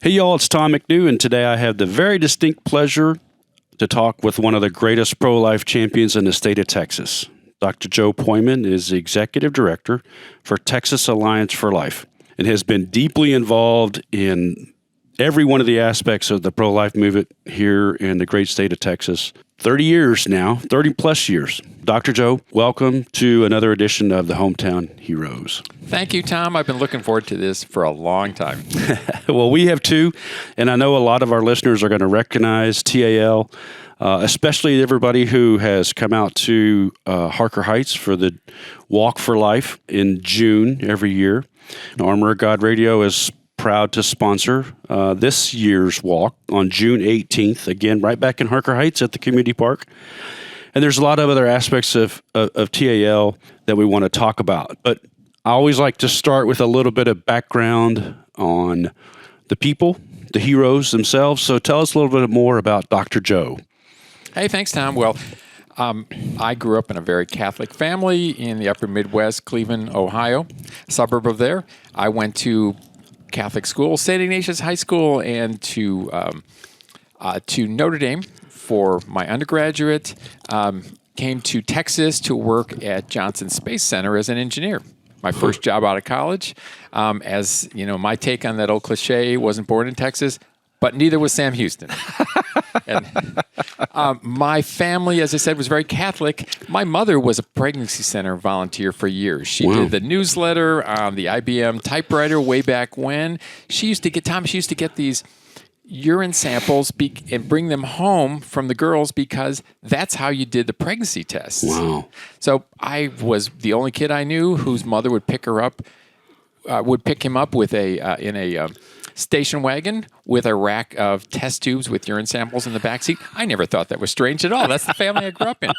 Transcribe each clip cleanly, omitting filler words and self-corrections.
Hey, y'all, it's Tom McNew, and today I have the very distinct pleasure to talk with one of the greatest pro-life champions in the state of Texas. Dr. Joe Pojman is the Executive Director for Texas Alliance for Life and has been deeply involved in every one of the aspects of the pro-life movement here in the great state of Texas. 30 years now, 30 plus years. Dr. Joe, welcome to another edition of the Hometown Heroes. Thank you, Tom. I've been looking forward to this for a long time. Well, we have too, and I know a lot of our listeners are going to recognize TAL, especially everybody who has come out to Harker Heights for the Walk for Life in June every year. Armor of God Radio is proud to sponsor this year's walk on June 18th, again, right back in Harker Heights at the community park. And there's a lot of other aspects of TAL that we want to talk about. But I always like to start with a little bit of background on the people, the heroes themselves. So tell us a little bit more about Dr. Joe. Hey, thanks, Tom. Well, I grew up in a very Catholic family in the upper Midwest, Cleveland, Ohio, a suburb of there. I went to Catholic school, St. Ignatius High School, and to Notre Dame for my undergraduate. Came to Texas to work at Johnson Space Center as an engineer. My first job out of college. As you know, my take on that old cliche, wasn't born in Texas, but neither was Sam Houston. And, my family, as I said, was very Catholic. My mother was a pregnancy center volunteer for years. She did the newsletter on the IBM typewriter way back when. She used to get these urine samples and bring them home from the girls because that's how you did the pregnancy tests. Wow. So I was the only kid I knew whose mother would pick him up with in a station wagon with a rack of test tubes with urine samples in the backseat. I never thought that was strange at all. That's the family I grew up in.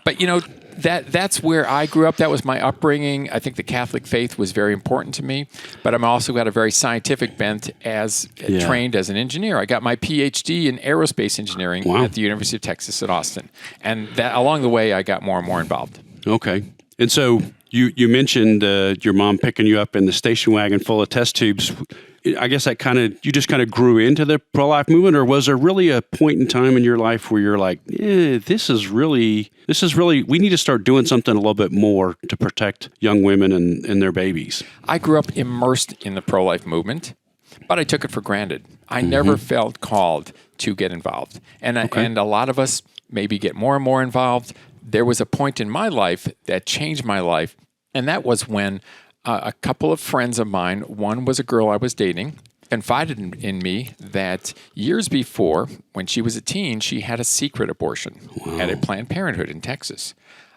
But, you know, that's where I grew up. That was my upbringing. I think the Catholic faith was very important to me. But I'm also got a very scientific bent trained as an engineer. I got my PhD in aerospace engineering at the University of Texas at Austin. And that along the way, I got more and more involved. Okay. And so you mentioned your mom picking you up in the station wagon full of test tubes. I guess you just kind of grew into the pro-life movement, or was there really a point in time in your life where you're like, this is really, we need to start doing something a little bit more to protect young women and their babies? I grew up immersed in the pro-life movement, but I took it for granted. I never felt called to get involved. And a lot of us maybe get more and more involved. There was a point in my life that changed my life, and that was when a couple of friends of mine, one was a girl I was dating, confided in me that years before, when she was a teen, she had a secret abortion at a Planned Parenthood in Texas.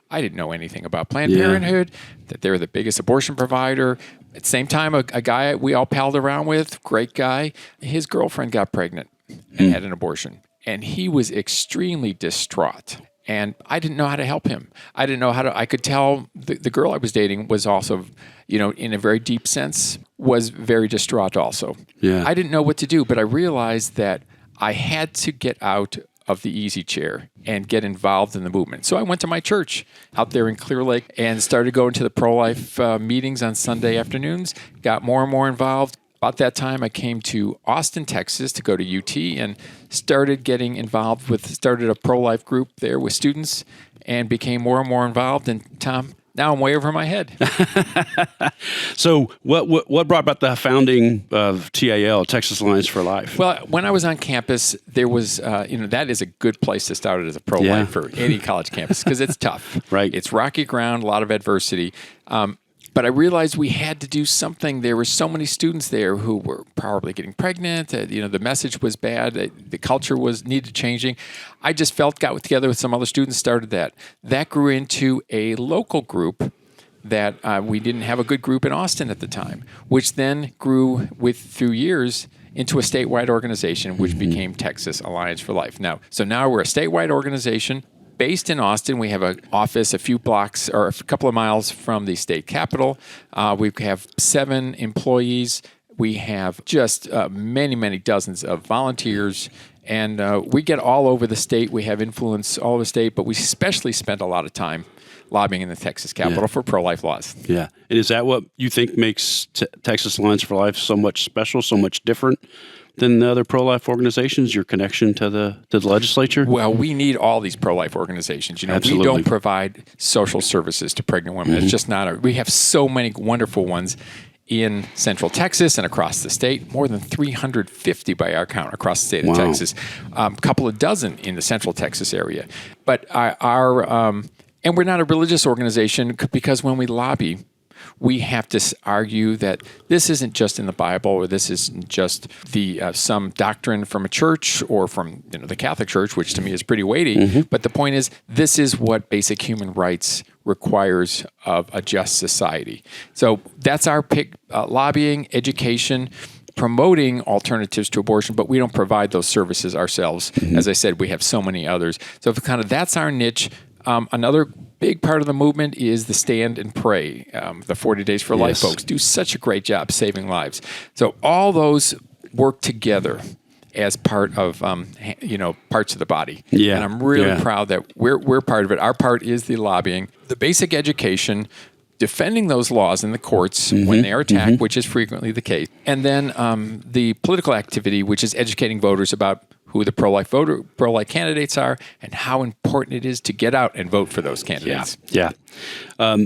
I didn't know anything about Planned Parenthood, that they were the biggest abortion provider. At the same time, a guy we all palled around with, great guy, his girlfriend got pregnant and had an abortion. And he was extremely distraught. And I didn't know how to help him. I didn't know I could tell the girl I was dating was also, in a very deep sense, was very distraught also. Yeah. I didn't know what to do, but I realized that I had to get out of the easy chair and get involved in the movement. So I went to my church out there in Clear Lake and started going to the pro-life meetings on Sunday afternoons, got more and more involved. About that time, I came to Austin, Texas to go to UT and started getting involved started a pro-life group there with students and became more and more involved. And Tom, now I'm way over my head. So what brought about the founding of TAL, Texas Alliance for Life? Well, when I was on campus, there was, that is a good place to start as a pro-life for any college campus because it's tough. Right. It's rocky ground, a lot of adversity. But I realized we had to do something. There were so many students there who were probably getting pregnant. The message was bad. The culture needed changing. I just got together with some other students, started that. That grew into a local group that we didn't have a good group in Austin at the time, which then grew through years into a statewide organization, which became Texas Alliance for Life. Now we're a statewide organization. Based in Austin, we have an office a few blocks or a couple of miles from the state capitol. We have 7 employees. We have just many, many dozens of volunteers. And we get all over the state. We have influence all over the state, but we especially spent a lot of time lobbying in the Texas Capitol for pro-life laws. Yeah. And is that what you think makes Texas Alliance for Life so much special, so much different than the other pro-life organizations, your connection to the legislature? Well, we need all these pro-life organizations. We Absolutely. don't provide social services to pregnant women. It's just not we have so many wonderful ones in Central Texas and across the state, more than 350 by our count across the state of Texas, a couple of dozen in the Central Texas area. But and we're not a religious organization because when we lobby, we have to argue that this isn't just in the Bible, or this isn't just the some doctrine from a church or from the Catholic Church, which to me is pretty weighty. But the point is, this is what basic human rights requires of a just society. So that's our pick: lobbying, education, promoting alternatives to abortion. But we don't provide those services ourselves. As I said, we have so many others. So that's our niche. Another big part of the movement is the Stand and Pray. The 40 Days for Life folks do such a great job saving lives. So all those work together as part of parts of the body. Yeah. And I'm really proud that we're part of it. Our part is the lobbying, the basic education, defending those laws in the courts when they are attacked, which is frequently the case, and then the political activity, which is educating voters about who the pro-life candidates are, and how important it is to get out and vote for those candidates. Yeah.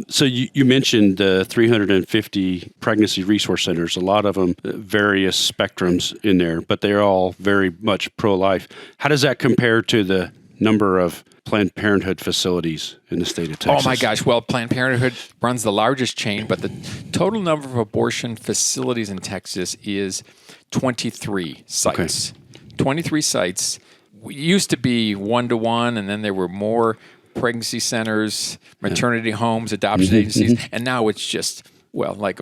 So you mentioned 350 pregnancy resource centers, a lot of them, various spectrums in there, but they're all very much pro-life. How does that compare to the number of Planned Parenthood facilities in the state of Texas? Oh my gosh. Well, Planned Parenthood runs the largest chain, but the total number of abortion facilities in Texas is 23 sites. Okay. 23 sites. We used to be 1-to-1, and then there were more pregnancy centers, maternity homes, adoption agencies, and now it's just, like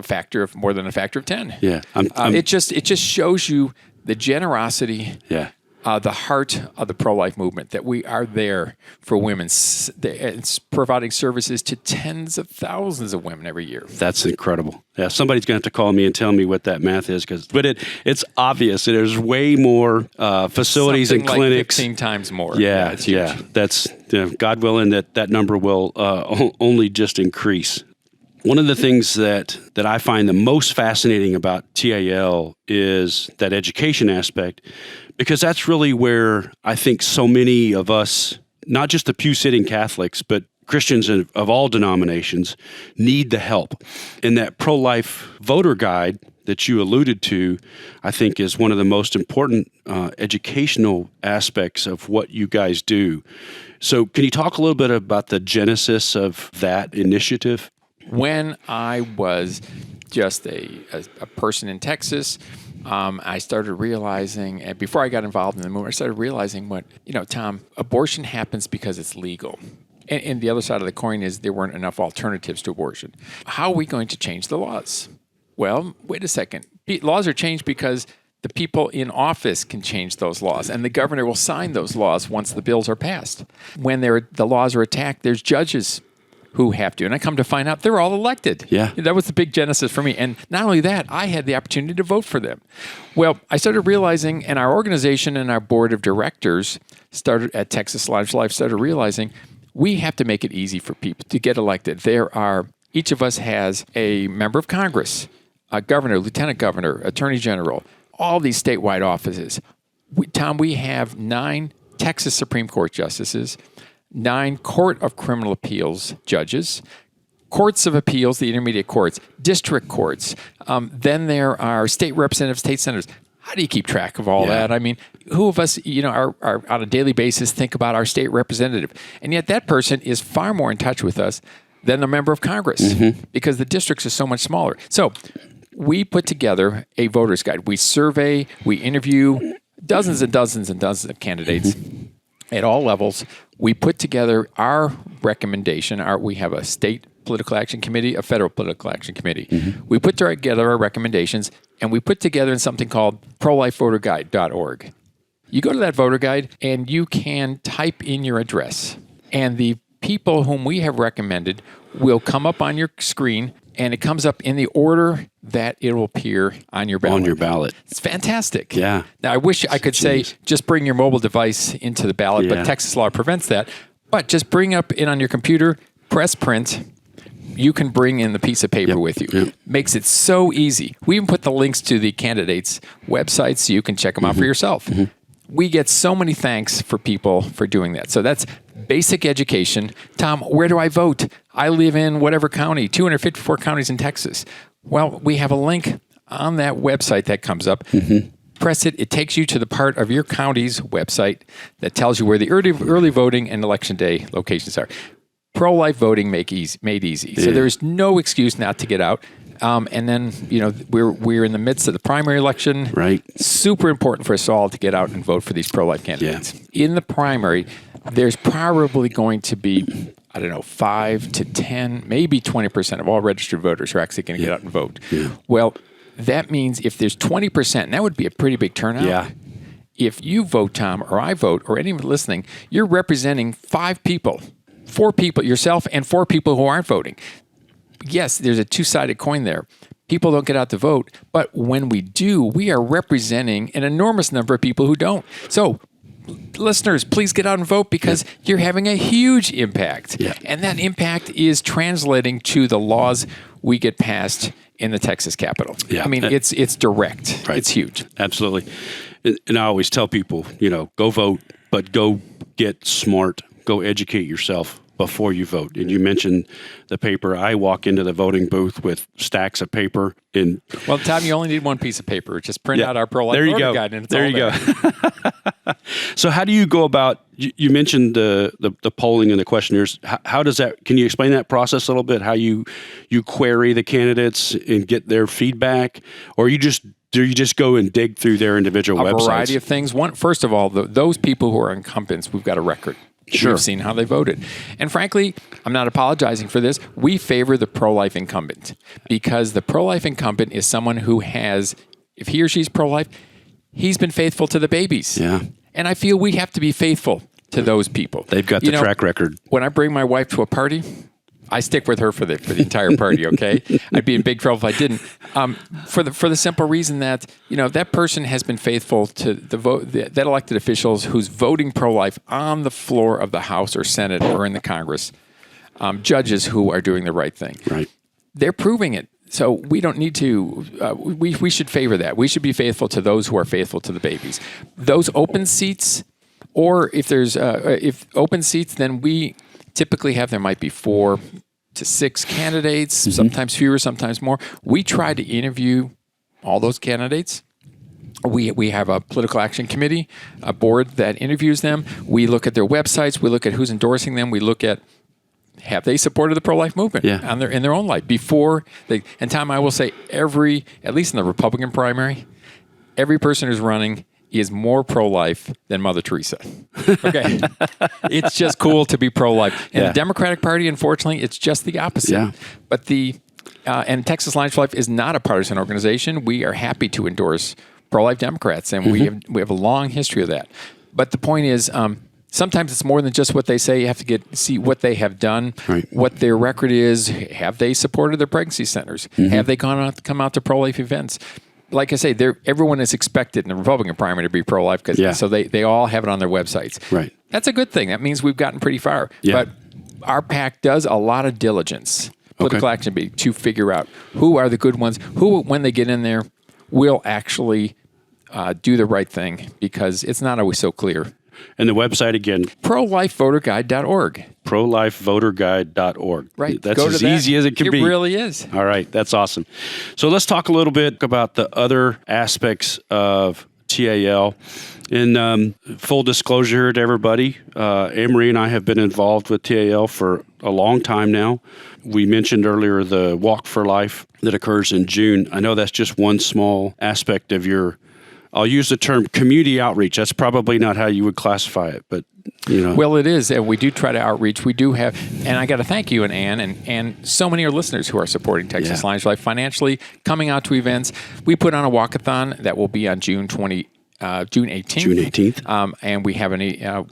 more than a factor of 10. Yeah. It just shows you the generosity, the heart of the pro-life movement, that we are there for women. It's providing services to tens of thousands of women every year. That's incredible. Yeah, somebody's going to have to call me and tell me what that math is, but it's obvious. There's way more facilities and clinics. 15 times more. Yeah. That's God willing that number will only just increase. One of the things that I find the most fascinating about TAL is that education aspect, because that's really where I think so many of us, not just the pew-sitting Catholics, but Christians of all denominations, need the help. And that pro-life voter guide that you alluded to, I think, is one of the most important educational aspects of what you guys do. So can you talk a little bit about the genesis of that initiative? When I was just a person in Texas, I started realizing, and before I got involved in the movement, I started realizing Tom, abortion happens because it's legal. And the other side of the coin is there weren't enough alternatives to abortion. How are we going to change the laws? Well, wait a second. Laws are changed because the people in office can change those laws, and the governor will sign those laws once the bills are passed. When the laws are attacked, there's judges who have to. And I come to find out they're all elected. Yeah. That was the big genesis for me. And not only that, I had the opportunity to vote for them. Well, I started realizing, and our organization and our board of directors started at Texas Live Life, started realizing we have to make it easy for people to get elected. Each of us has a member of Congress, a governor, lieutenant governor, attorney general, all these statewide offices. We have 9 Texas Supreme Court justices, 9 Court of Criminal Appeals judges, courts of appeals, the intermediate courts, district courts. Then there are state representatives, state senators. How do you keep track of all that? I mean, who of us, are on a daily basis think about our state representative? And yet that person is far more in touch with us than a member of Congress because the districts are so much smaller. So we put together a voter's guide. We survey, we interview dozens and dozens and dozens of candidates at all levels. We put together our recommendation. We have a state political action committee, a federal political action committee. We put together our recommendations, and we put together in something called prolifevoterguide.org. You go to that voter guide, and you can type in your address. And the people whom we have recommended will come up on your screen, and it comes up in the order that it will appear on your ballot. On your ballot. It's fantastic. Yeah. Now, I wish I could say just bring your mobile device into the ballot, but Texas law prevents that. But just bring up it on your computer, press print. you can bring in the piece of paper with you. Yep. Makes it so easy. We even put the links to the candidates' websites so you can check them out for yourself. We get so many thanks for people for doing that. So that's basic education. Tom, where do I vote? I live in whatever county, 254 counties in Texas. Well, we have a link on that website that comes up. Press it. It takes you to the part of your county's website that tells you where the early voting and election day locations are. Pro-life voting made easy. So there's no excuse not to get out. And then, we're in the midst of the primary election. Right. Super important for us all to get out and vote for these pro-life candidates. In the primary, there's probably going to be, 5 to 10, maybe 20% of all registered voters are actually going to get out and vote. Well, that means if there's 20%, and that would be a pretty big turnout. Yeah. If you vote, Tom, or I vote, or anyone listening, you're representing 5 people, 4 people, yourself and 4 people who aren't voting. Yes, there's a two-sided coin there. People don't get out to vote, but when we do, we are representing an enormous number of people who don't. So, listeners, please get out and vote because you're having a huge impact. And that impact is translating to the laws we get passed in the Texas Capitol. I mean, it's direct. Right. It's huge. Absolutely. And I always tell people, go vote, but go get smart. Go educate yourself before you vote. And you mentioned the paper. I walk into the voting booth with stacks of paper. Well, Tom, you only need one piece of paper. Just print out our pro-life voter guide, and it's there all you there. go. So how do you go about, you mentioned the polling and the questionnaires. How does that, can you explain that process a little bit? How you query the candidates and get their feedback? Or do you just go and dig through their individual websites? A variety of things. First of all, those people who are incumbents, we've got a record. Sure. We've seen how they voted. And frankly, I'm not apologizing for this. We favor the pro-life incumbent because the pro-life incumbent is someone who has, if he or she's pro-life, he's been faithful to the babies. Yeah. And I feel we have to be faithful to those people. They've got the track record. When I bring my wife to a party, I stick with her for the entire party, okay? I'd be in big trouble if I didn't. For the simple reason that, that person has been faithful to that elected officials who's voting pro-life on the floor of the House or Senate or in the Congress, judges who are doing the right thing. Right. They're proving it. So we don't need to, we should favor that. We should be faithful to those who are faithful to the babies. Those open seats, or if there's, if open seats, then we typically there might be 4 to 6 candidates, sometimes fewer, sometimes more. We try to interview all those candidates. We have a political action committee, a board that interviews them. We look at their websites. We look at who's endorsing them. We look at, have they supported the pro-life movement in their own life before they, and Tom, I will say at least in the Republican primary, every person who's running is more pro-life than Mother Teresa. Okay. It's just cool to be pro-life. In the Democratic Party, unfortunately, it's just the opposite. Yeah. But and Texas Alliance for Life is not a partisan organization. We are happy to endorse pro-life Democrats, and we have a long history of that. But the point is, sometimes it's more than just what they say. You have to see what they have done, what their record is. Have they supported their pregnancy centers? Have they come out to pro-life events? Like I say, everyone is expected in the Republican primary to be pro-life, so they all have it on their websites. Right. That's a good thing. That means we've gotten pretty far. Yeah. But our PAC does a lot of diligence, political action, to figure out who are the good ones, who, when they get in there, will actually do the right thing, because it's not always so clear. And the website again? ProLifeVoterGuide.org. ProLifeVoterGuide.org. Right. That's as easy as it can be. It really is. All right. That's awesome. So let's talk a little bit about the other aspects of TAL. In full disclosure to everybody, Anne-Marie and I have been involved with TAL for a long time now. We mentioned earlier the Walk for Life that occurs in June. I know that's just one small aspect of your, I'll use the term community outreach. That's probably not how you would classify it, but Well, it is, and we do try to outreach. We do have, and I got to thank you and Ann and so many of our listeners who are supporting Texas Alliance for Life financially, coming out to events. We put on a walkathon that will be on June 18th. June 18th. And we have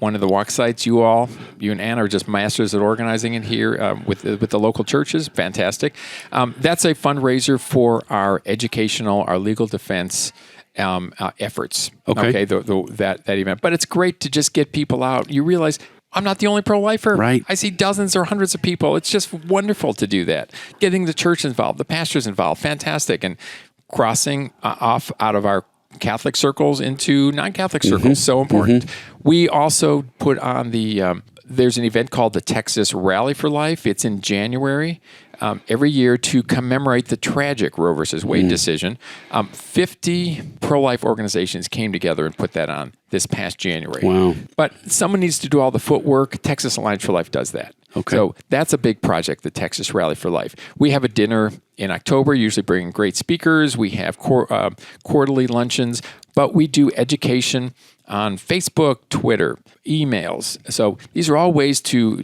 one of the walk sites. You and Ann are just masters at organizing it here with the local churches. Fantastic. That's a fundraiser for our our legal defense efforts. Okay. That event. But it's great to just get people out. You realize I'm not the only pro-lifer. Right. I see dozens or hundreds of people. It's just wonderful to do that. Getting the church involved, the pastors involved, fantastic. And crossing off out of our Catholic circles into non-Catholic circles, so important. We also put on there's an event called the Texas Rally for Life. It's in January every year to commemorate the tragic Roe versus Wade decision. 50 pro-life organizations came together and put that on this past January. Wow. But someone needs to do all the footwork. Texas Alliance for Life does that. Okay. So that's a big project, the Texas Rally for Life. We have a dinner in October, usually bringing great speakers. We have quarterly luncheons, but we do education on Facebook, Twitter, emails. So these are all ways to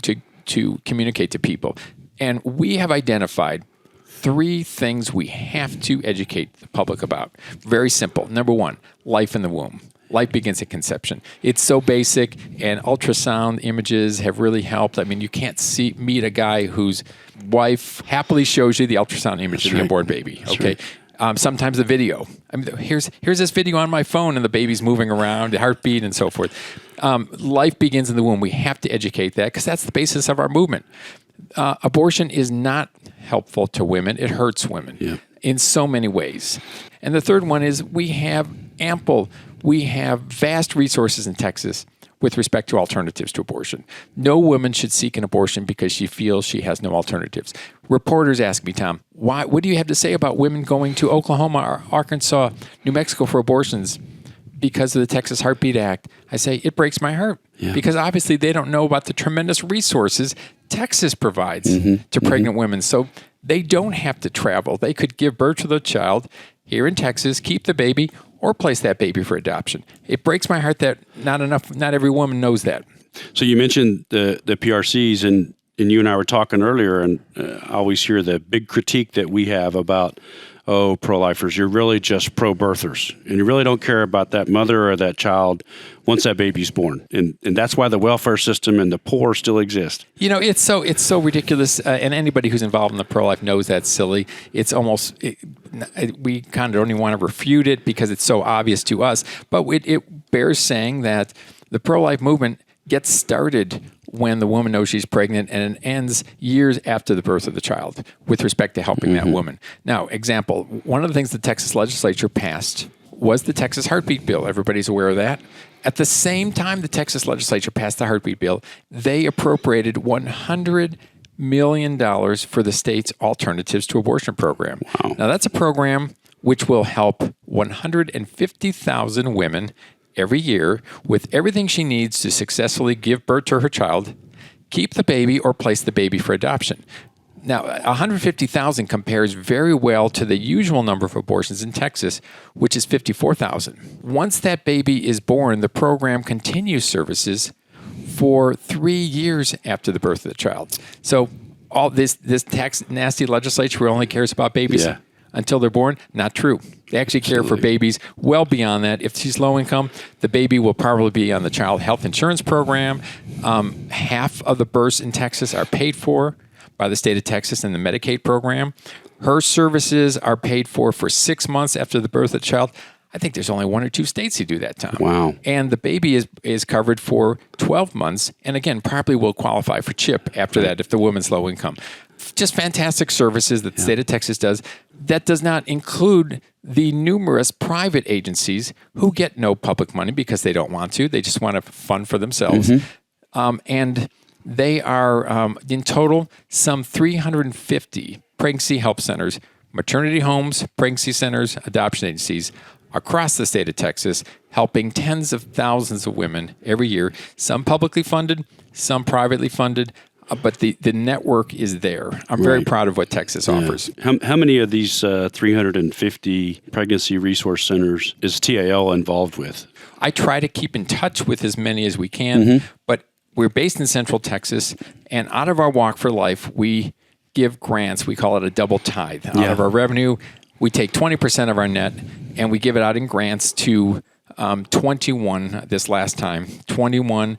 communicate to people. And we have identified 3 things we have to educate the public about. Very simple. Number 1, life in the womb. Life begins at conception. It's so basic, and ultrasound images have really helped. I mean, you can't meet a guy whose wife happily shows you the ultrasound image of the newborn baby. Okay. Sometimes the video. I mean, here's this video on my phone, and the baby's moving around, the heartbeat, and so forth. Life begins in the womb. We have to educate that because that's the basis of our movement. Abortion is not helpful to women. It hurts women in so many ways. And the third one is we have vast resources in Texas with respect to alternatives to abortion. No woman should seek an abortion because she feels she has no alternatives. Reporters ask me, Tom, what do you have to say about women going to Oklahoma or Arkansas, New Mexico for abortions because of the Texas Heartbeat Act? I say, it breaks my heart because obviously they don't know about the tremendous resources Texas provides to pregnant women. So they don't have to travel. They could give birth to the child here in Texas, keep the baby, or place that baby for adoption. It breaks my heart that not every woman knows that. So you mentioned the PRCs, and you and I were talking earlier, and I always hear the big critique that we have about, pro-lifers, you're really just pro-birthers, and you really don't care about that mother or that child once that baby's born. And that's why the welfare system and the poor still exist. You know, it's so ridiculous, and anybody who's involved in the pro-life knows that's silly. It's almost, we kind of don't even want to refute it because it's so obvious to us, but it bears saying that the pro-life movement gets started when the woman knows she's pregnant, and it ends years after the birth of the child with respect to helping that woman. Now, example, one of the things the Texas legislature passed was the Texas Heartbeat Bill. Everybody's aware of that. At the same time the Texas legislature passed the Heartbeat Bill, they appropriated $100 million for the state's Alternatives to Abortion program. Wow. Now, that's a program which will help 150,000 women every year with everything she needs to successfully give birth to her child, keep the baby, or place the baby for adoption. Now, 150,000 compares very well to the usual number of abortions in Texas, which is 54,000. Once that baby is born, the program continues services for 3 years after the birth of the child. So all this nasty legislature only cares about babies until they're born. Not true. They actually care for babies well beyond that. If she's low income, the baby will probably be on the child health insurance program. Half of the births in Texas are paid for by the state of Texas in the Medicaid program. Her services are paid for 6 months after the birth of the child. I think there's only 1 or 2 states who do that, Tom. Wow. And the baby is covered for 12 months, and again, probably will qualify for CHIP after that if the woman's low income. Just fantastic services that the state of Texas does. That does not include the numerous private agencies who get no public money because they don't want to. They just want to fund for themselves. And they are, in total, some 350 pregnancy help centers, maternity homes, pregnancy centers, adoption agencies across the state of Texas, helping tens of thousands of women every year, some publicly funded, some privately funded, but the network is there. I'm very proud of what Texas offers. How many of these 350 pregnancy resource centers is TAL involved with? I try to keep in touch with as many as we can, but we're based in Central Texas, and out of our Walk for Life, we give grants. We call it a double tithe. Out of our revenue, we take 20% of our net, and we give it out in grants to 21 this last time, 21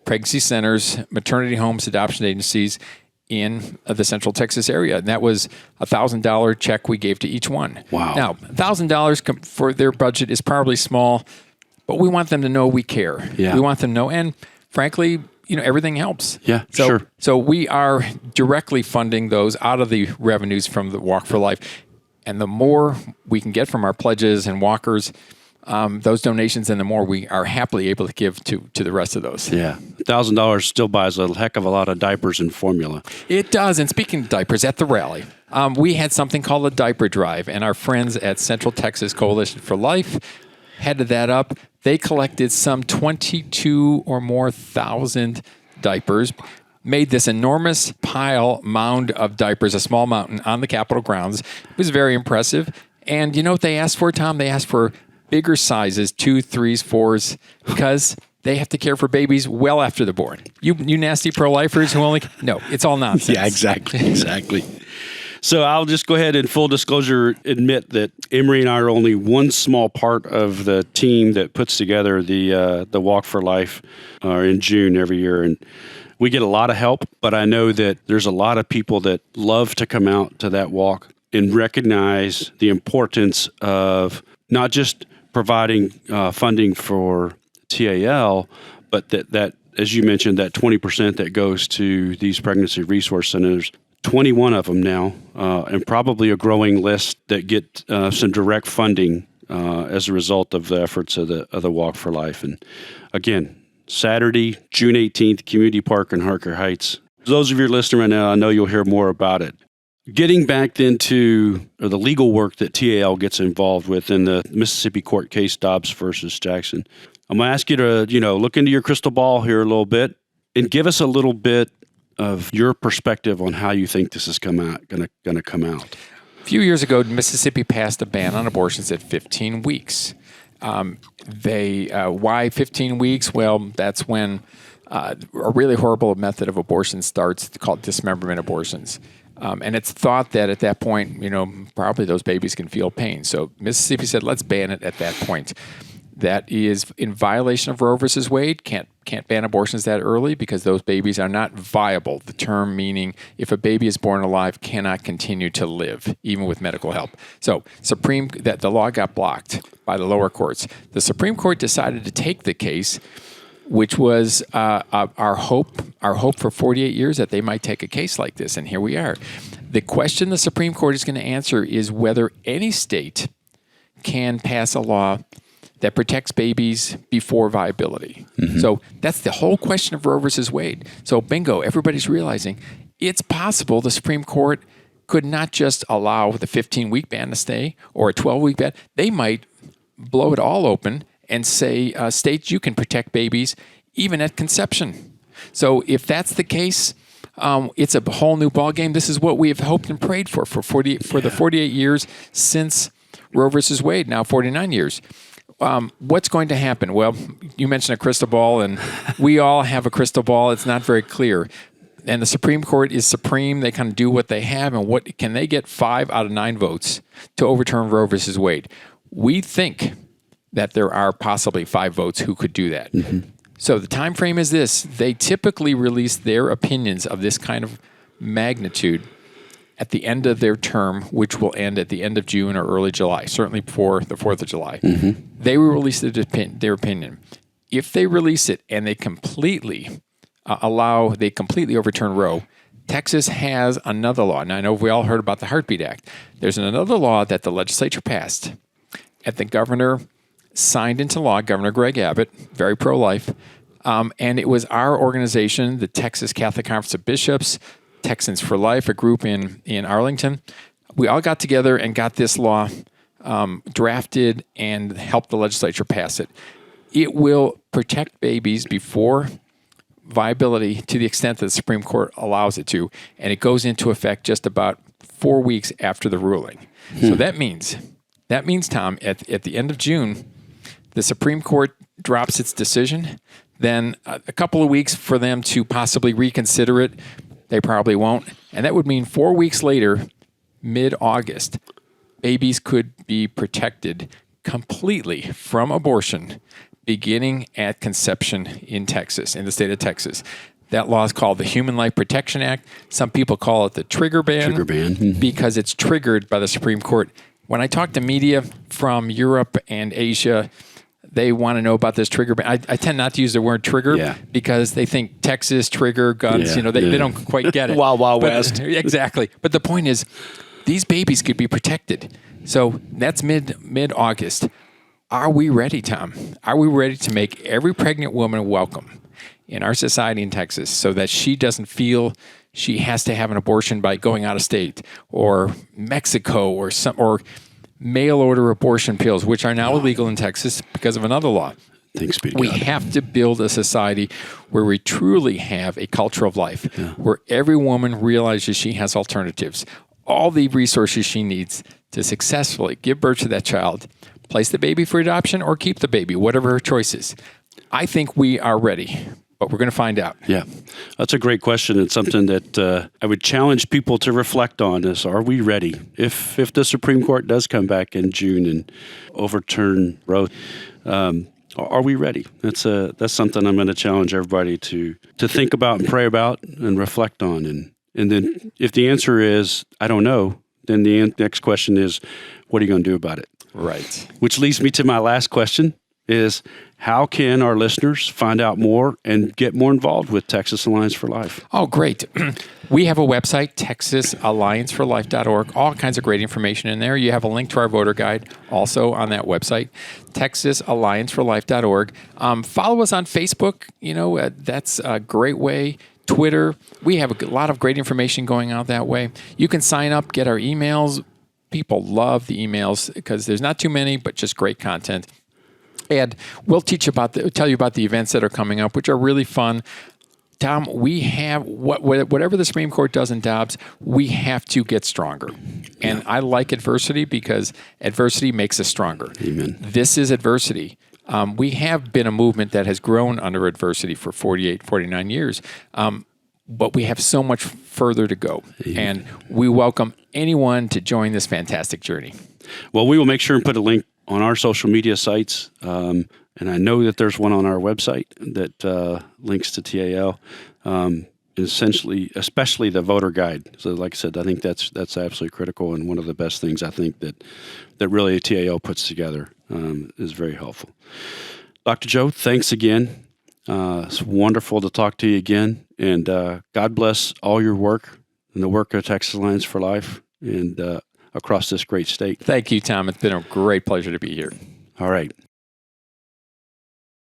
pregnancy centers, maternity homes, adoption agencies in the Central Texas area. And that was a $1,000 check we gave to each one. Wow. Now, $1,000 for their budget is probably small, but we want them to know we care. Yeah. We want them to know. And frankly, everything helps. Yeah, sure. So we are directly funding those out of the revenues from the Walk for Life. And the more we can get from our pledges and walkers, those donations, and the more we are happily able to give to the rest of those. Yeah. $1,000 still buys a heck of a lot of diapers and formula. It does. And speaking of diapers, at the rally, we had something called a Diaper Drive, and our friends at Central Texas Coalition for Life headed that up. They collected some 22 or more thousand diapers, made this enormous mound of diapers, a small mountain on the Capitol grounds. It was very impressive. And you know what they asked for, Tom? They asked for bigger sizes, 2, 3s, 4s, because they have to care for babies well after they're born. You nasty pro-lifers who only... No, it's all nonsense. Yeah, exactly. So I'll just go ahead and full disclosure admit that Emery and I are only one small part of the team that puts together the Walk for Life in June every year. And we get a lot of help, but I know that there's a lot of people that love to come out to that walk and recognize the importance of not just providing funding for TAL, but that, as you mentioned, that 20% that goes to these pregnancy resource centers, 21 of them now, and probably a growing list that get some direct funding as a result of the efforts of the Walk for Life. And again, Saturday, June 18th, Community Park in Harker Heights. For those of you listening right now, I know you'll hear more about it. Getting back then to the legal work that TAL gets involved with in the Mississippi court case Dobbs versus Jackson, I'm going to ask you to, look into your crystal ball here a little bit and give us a little bit of your perspective on how you think this is going to come out. A few years ago, Mississippi passed a ban on abortions at 15 weeks. Why 15 weeks? Well, that's when a really horrible method of abortion starts, called dismemberment abortions. And it's thought that at that point, probably those babies can feel pain. So Mississippi said, let's ban it at that point. That is in violation of Roe versus Wade. Can't ban abortions that early because those babies are not viable. The term meaning if a baby is born alive, cannot continue to live, even with medical help. So the law got blocked by the lower courts. The Supreme Court decided to take the case, which was our hope for 48 years that they might take a case like this, and here we are. The question the Supreme Court is going to answer is whether any state can pass a law that protects babies before viability. Mm-hmm. So that's the whole question of Roe versus Wade. So bingo, everybody's realizing it's possible the Supreme Court could not just allow the 15-week ban to stay or a 12-week ban. They might blow it all open and say, states, you can protect babies even at conception. So if that's the case, it's a whole new ballgame. This is what we have hoped and prayed for the 48 years since Roe versus Wade, now 49 years. What's going to happen? Well, you mentioned a crystal ball, and we all have a crystal ball. It's not very clear. And the Supreme Court is supreme. They kind of do what they have, and what can they get 5 out of 9 votes to overturn Roe versus Wade? We think that there are possibly 5 votes who could do that. Mm-hmm. So the time frame is this. They typically release their opinions of this kind of magnitude at the end of their term, which will end at the end of June or early July, certainly before the 4th of July. Mm-hmm. They will release their opinion. If they release it and they completely overturn Roe, Texas has another law. Now, I know we all heard about the Heartbeat Act. There's another law that the legislature passed, and the governor signed into law, Governor Greg Abbott, very pro-life, and it was our organization, the Texas Catholic Conference of Bishops, Texans for Life, a group in Arlington. We all got together and got this law drafted and helped the legislature pass it. It will protect babies before viability to the extent that the Supreme Court allows it to, and it goes into effect just about 4 weeks after the ruling. So that means, Tom, at the end of June, the Supreme Court drops its decision, then a couple of weeks for them to possibly reconsider it. They probably won't. And that would mean 4 weeks later, mid-August, babies could be protected completely from abortion beginning at conception in Texas, in the state of Texas. That law is called the Human Life Protection Act. Some people call it the trigger ban. Because it's triggered by the Supreme Court. When I talk to media from Europe and Asia, They want to know about this trigger. I tend not to use the word trigger because they think Texas trigger guns. They don't quite get it. Wild West. Exactly. But the point is, these babies could be protected. So that's mid-August. Are we ready, Tom? Are we ready to make every pregnant woman welcome in our society in Texas so that she doesn't feel she has to have an abortion by going out of state or Mexico or mail order abortion pills, which are now illegal in Texas because of another law? Thanks be to We God. have to build a society where we truly have a culture of life, where every woman realizes she has alternatives, all the resources she needs to successfully give birth to that child, place the baby for adoption, or keep the baby, whatever her choice is. I think we are ready, but we're going to find out. Yeah, that's a great question. It's something that I would challenge people to reflect on is, are we ready? If the Supreme Court does come back in June and overturn Roe, are we ready? That's something I'm going to challenge everybody to think about and pray about and reflect on. And then if the answer is, I don't know, then the next question is, what are you going to do about it? Right. Which leads me to my last question is, how can our listeners find out more and get more involved with Texas Alliance for Life? Oh, great. We have a website, texasallianceforlife.org. All kinds of great information in there. You have a link to our voter guide also on that website, texasallianceforlife.org. Follow us on Facebook. That's a great way. Twitter. We have a lot of great information going out that way. You can sign up, get our emails. People love the emails because there's not too many, but just great content. And we'll tell you about the events that are coming up, which are really fun. Tom, we have whatever the Supreme Court does in Dobbs, we have to get stronger. And I like adversity because adversity makes us stronger. Amen. This is adversity. We have been a movement that has grown under adversity for 48, 49 years. But we have so much further to go. And we welcome anyone to join this fantastic journey. Well, we will make sure and put a link on our social media sites. And I know that there's one on our website that links to TAL. Essentially, especially the voter guide. So like I said, I think that's absolutely critical, and one of the best things I think that really TAL puts together is very helpful. Dr. Joe, thanks again. It's wonderful to talk to you again, and God bless all your work and the work of Texas Alliance for Life and across this great state. Thank you, Tom. It's been a great pleasure to be here. All right.